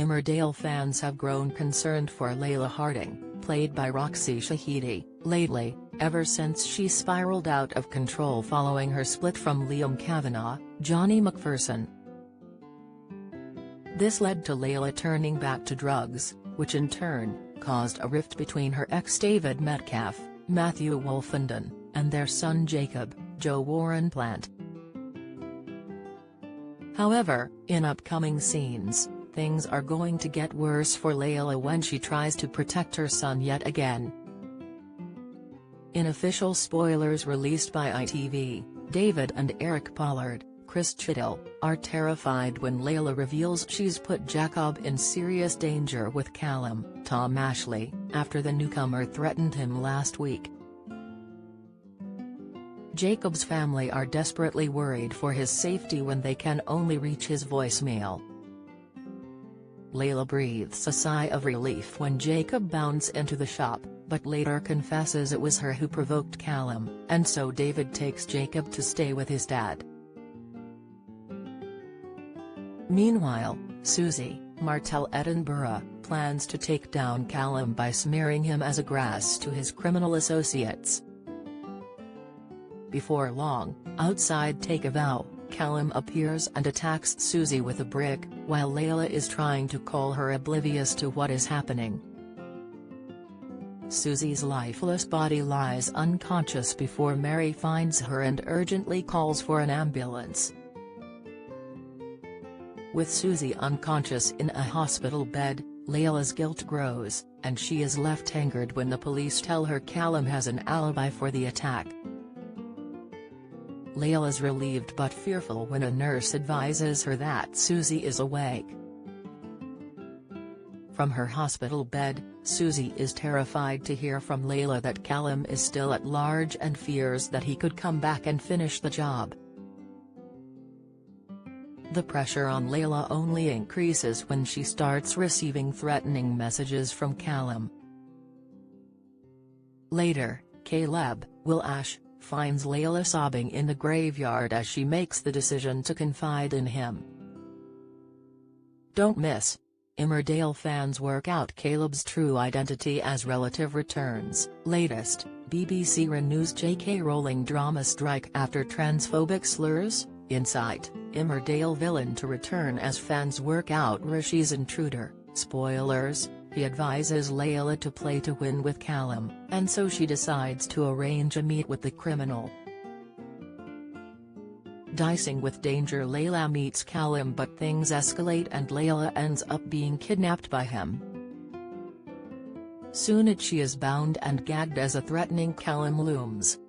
Emmerdale fans have grown concerned for Layla Harding, played by Roxy Shahidi, lately, ever since she spiraled out of control following her split from Liam Kavanagh, Johnny McPherson. This led to Layla turning back to drugs, which in turn, caused a rift between her ex David Metcalf, Matthew Wolfenden, and their son Jacob, Joe Warren Plant. However, in upcoming scenes, things are going to get worse for Layla when she tries to protect her son yet again. In official spoilers released by ITV, David and Eric Pollard, Chris Chittell, are terrified when Layla reveals she's put Jacob in serious danger with Callum, Tom Ashley, after the newcomer threatened him last week. Jacob's family are desperately worried for his safety when they can only reach his voicemail. Layla breathes a sigh of relief when Jacob bounds into the shop, but later confesses it was her who provoked Callum, and so David takes Jacob to stay with his dad. Meanwhile, Susie, Martell Edinburgh, plans to take down Callum by smearing him as a grass to his criminal associates. Before long, outside Take a Vow, Callum appears and attacks Susie with a brick, while Layla is trying to call her oblivious to what is happening. Susie's lifeless body lies unconscious before Mary finds her and urgently calls for an ambulance. With Susie unconscious in a hospital bed, Layla's guilt grows, and she is left angered when the police tell her Callum has an alibi for the attack. Layla's relieved but fearful when a nurse advises her that Susie is awake. From her hospital bed, Susie is terrified to hear from Layla that Callum is still at large and fears that he could come back and finish the job. The pressure on Layla only increases when she starts receiving threatening messages from Callum. Later, Caleb, Will Ash, finds Layla sobbing in the graveyard as she makes the decision to confide in him. Don't miss. Emmerdale fans work out Caleb's true identity as relative returns. Latest, BBC renews J.K. Rowling drama strike after transphobic slurs. Insight, Emmerdale villain to return as fans work out Rishi's intruder. Spoilers, he advises Layla to play to win with Callum, and so she decides to arrange a meet with the criminal. Dicing with danger, Layla meets Callum, but things escalate and Layla ends up being kidnapped by him. Soon she is bound and gagged as a threatening Callum looms.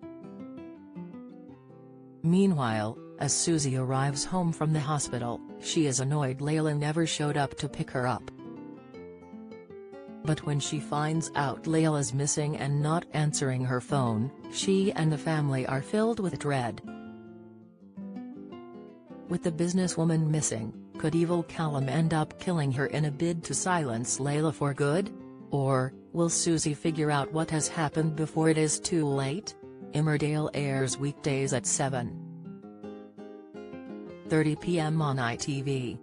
Meanwhile, as Susie arrives home from the hospital, she is annoyed Layla never showed up to pick her up. But when she finds out Layla's missing and not answering her phone, she and the family are filled with dread. With the businesswoman missing, could evil Callum end up killing her in a bid to silence Layla for good? Or, will Susie figure out what has happened before it is too late? Emmerdale airs weekdays at 7:30 p.m. on ITV.